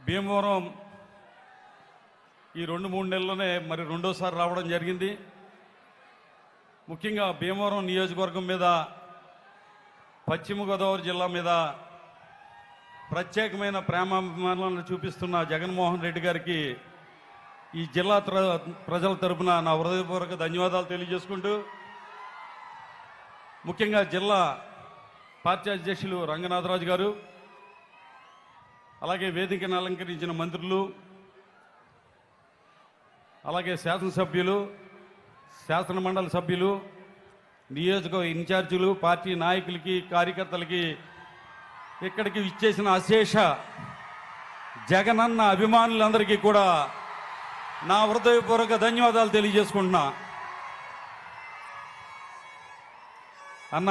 భీమవరం ఈ 2-3 నెలల్లోనే మరి రెండోసారి రావడం జరిగింది. ముఖ్యంగా భీమవరం నియోజకవర్గం మీద, పశ్చిమ గోదావరి జిల్లా మీద ప్రత్యేకమైన ప్రేమాభిమానాలను చూపిస్తున్న జగన్మోహన్ రెడ్డి గారికి ఈ జిల్లా ప్రజల తరపున నా హృదయపూర్వక ధన్యవాదాలు తెలియజేసుకుంటూ, ముఖ్యంగా జిల్లా పార్టీ అధ్యక్షులు రంగనాథరాజు గారు, అలాగే వేదికను అలంకరించిన మంత్రులు, అలాగే శాసనసభ్యులు, శాసనమండలి సభ్యులు, నియోజకవర్గ ఇన్ఛార్జీలు, పార్టీ నాయకులకి, కార్యకర్తలకి, ఇక్కడికి విచ్చేసిన అశేష జగనన్న అభిమానులందరికీ కూడా నా హృదయపూర్వక ధన్యవాదాలు తెలియజేసుకుంటున్నా. అన్న,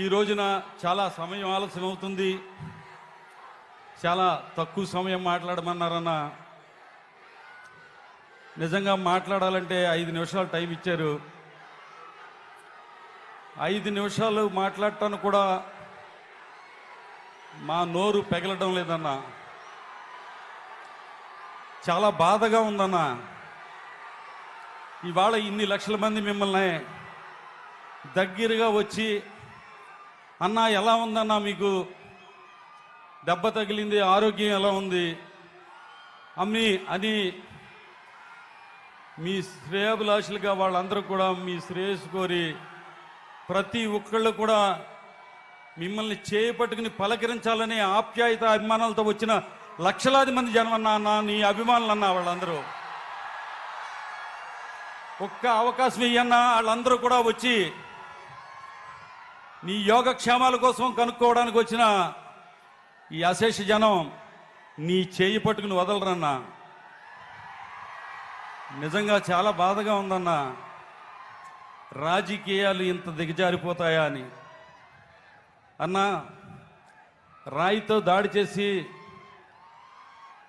ఈ రోజున చాలా సమయం ఆలస్యం అవుతుంది, చాలా తక్కువ సమయం మాట్లాడమన్నారన్న. నిజంగా మాట్లాడాలంటే 5 నిమిషాలు టైం ఇచ్చారు. 5 నిమిషాలు మాట్లాడటానికి కూడా మా నోరు పెగలడం లేదన్న. చాలా బాధగా ఉందన్న. ఇవాళ ఇన్ని లక్షల మంది మిమ్మల్ని దగ్గరగా వచ్చి, అన్న ఎలా ఉందన్నా, మీకు దెబ్బ తగిలింది, ఆరోగ్యం ఎలా ఉంది అమ్మి అని మీ శ్రేయాభిలాషులుగా వాళ్ళందరూ కూడా మీ శ్రేయస్సు కోరి ప్రతి ఒక్కళ్ళు కూడా మిమ్మల్ని చేపట్టుకుని పలకరించాలని ఆప్యాయత అభిమానాలతో వచ్చిన లక్షలాది మంది జనం అన్న, నీ అభిమానులు అన్న. వాళ్ళందరూ ఒక్క అవకాశం ఇయ్యన్నా, వాళ్ళందరూ కూడా వచ్చి నీ యోగక్షేమాల కోసం కనుక్కోవడానికి వచ్చిన ఈ అశేష జనం నీ చేయి పట్టుకుని వదలరన్నా. నిజంగా చాలా బాధగా ఉందన్న. రాజకీయాలు ఇంత దిగజారిపోతాయా అని. అన్నా, రాయితో దాడి చేసి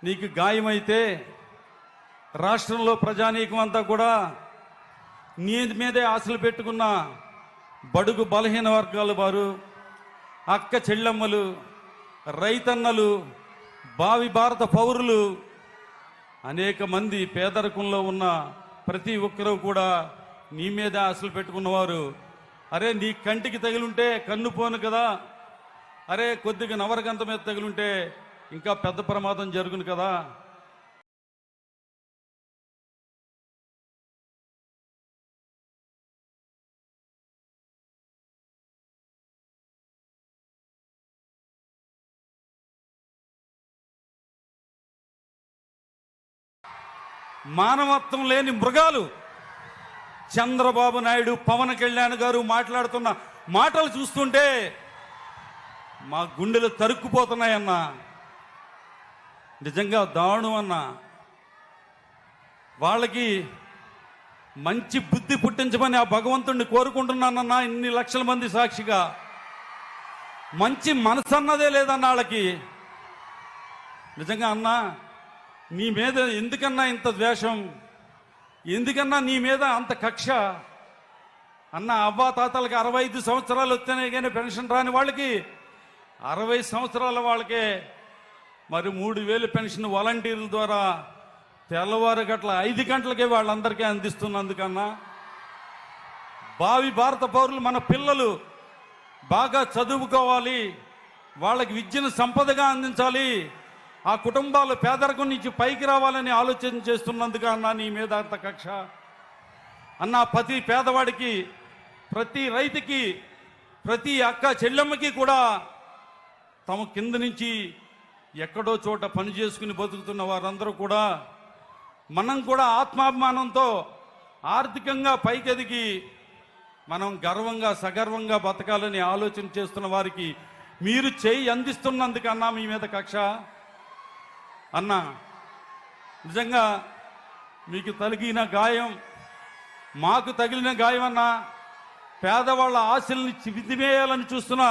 నీకు గాయమైతే రాష్ట్రంలో ప్రజానీకం అంతా కూడా నీ మీదే ఆశలు పెట్టుకున్న బడుగు బలహీన వర్గాల వారు, అక్క చెల్లెమ్మలు, రైతన్నలు, భావి భారత పౌరులు, అనేక మంది పేదరికంలో ఉన్న ప్రతి ఒక్కరూ కూడా నీ మీద ఆశలు పెట్టుకున్నవారు. అరే, నీ కంటికి తగిలుంటే కన్ను పోను కదా, అరే కొద్దిగా నవరగంత మీద తగిలుంటే ఇంకా పెద్ద ప్రమాదం జరుగును కదా. మానవత్వం లేని మృగాలు చంద్రబాబు నాయుడు, పవన్ కళ్యాణ్ గారు మాట్లాడుతున్న మాటలు చూస్తుంటే మా గుండెలు తరుక్కుపోతున్నాయన్నా. నిజంగా దారుణం అన్నా. వాళ్ళకి మంచి బుద్ధి పుట్టించమని ఆ భగవంతుడిని కోరుకుంటున్నానన్నా. ఇన్ని లక్షల మంది సాక్షిగా మంచి మనసు అన్నదే లేదన్న వాళ్ళకి. నిజంగా అన్నా, నీ మీద ఎందుకన్నా ఇంత ద్వేషం, ఎందుకన్నా నీ మీద అంత కక్ష అన్న? అవ్వా తాతలకి 65 సంవత్సరాలు వస్తేనే కానీ పెన్షన్ రాని వాళ్ళకి 60 సంవత్సరాల వాళ్ళకే మరి 3000 పెన్షన్ వాలంటీర్ల ద్వారా తెల్లవారు గట్ల 5 గంటలకే వాళ్ళందరికీ అందిస్తున్నందుకన్నా, భావి భారత పౌరులు మన పిల్లలు బాగా చదువుకోవాలి, వాళ్ళకి విద్యను సంపదగా అందించాలి, ఆ కుటుంబాలు పేదరికం నుంచి పైకి రావాలని ఆలోచన చేస్తున్నందుకు అన్నా నీ మీద అంత కక్ష అన్నా. ప్రతి పేదవాడికి, ప్రతి రైతుకి, ప్రతి అక్క చెల్లెమ్మకి కూడా తమ కింద నుంచి ఎక్కడో చోట పని చేసుకుని బతుకుతున్న వారందరూ కూడా మనం కూడా ఆత్మాభిమానంతో ఆర్థికంగా పైకెదిగి మనం గర్వంగా సగర్వంగా బతకాలని ఆలోచన చేస్తున్న వారికి మీరు చేయి అందిస్తున్నందుకన్నా మీ మీద కక్ష అన్నా. నిజంగా మీకు తగిలిన గాయం మాకు తగిలిన గాయం అన్నా. పేదవాళ్ళ ఆశల్ని విధివేయాలని చూస్తున్న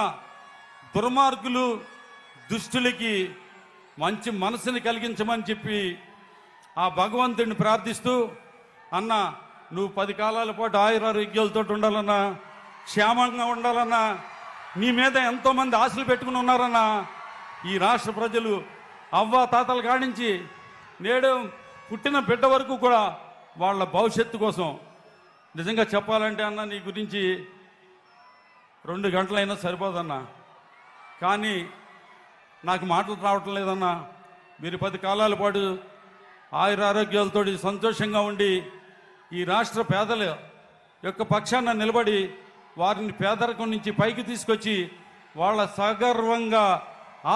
దుర్మార్గులు, దుష్టులకి మంచి మనసుని కలిగించమని చెప్పి ఆ భగవంతుడిని ప్రార్థిస్తూ, అన్న నువ్వు 10 కాలాల పాటు ఆయురారోగ్యాలతో ఉండాలన్నా, క్షేమంగా ఉండాలన్నా, నీ మీద ఎంతోమంది ఆశలు పెట్టుకుని ఉన్నారన్నా. ఈ రాష్ట్ర ప్రజలు అవ్వ తాతల కాడించి నేడు పుట్టిన బిడ్డ వరకు కూడా వాళ్ళ భవిష్యత్తు కోసం నిజంగా చెప్పాలంటే అన్న నీ గురించి 2 గంటలైనా సరిపోదన్నా. కానీ నాకు మాటలు రావటం లేదన్నా. మీరు 10 కాలాల పాటు ఆయురారోగ్యాలతో సంతోషంగా ఉండి ఈ రాష్ట్ర పేదల యొక్క పక్షాన నిలబడి వారిని పేదరికం నుంచి పైకి తీసుకొచ్చి వాళ్ళ సగర్వంగా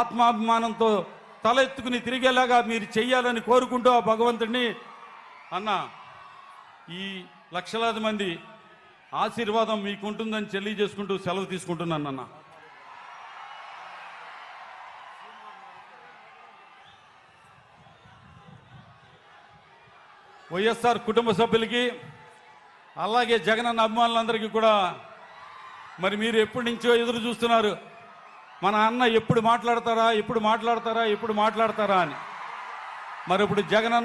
ఆత్మాభిమానంతో తల ఎత్తుకుని తిరిగేలాగా మీరు చెయ్యాలని కోరుకుంటూ ఆ భగవంతుడిని అన్న ఈ లక్షలాది మంది ఆశీర్వాదం మీకుంటుందని తెలియజేసుకుంటూ సెలవు తీసుకుంటున్నాను అన్న. వైఎస్ఆర్ కుటుంబ సభ్యులకి అలాగే జగనన్న అభిమానులందరికీ కూడా మరి మీరు ఎప్పటి నుంచో ఎదురు చూస్తున్నారు, మన అన్న ఎప్పుడు మాట్లాడతారా అని. మరి ఇప్పుడు జగనన్న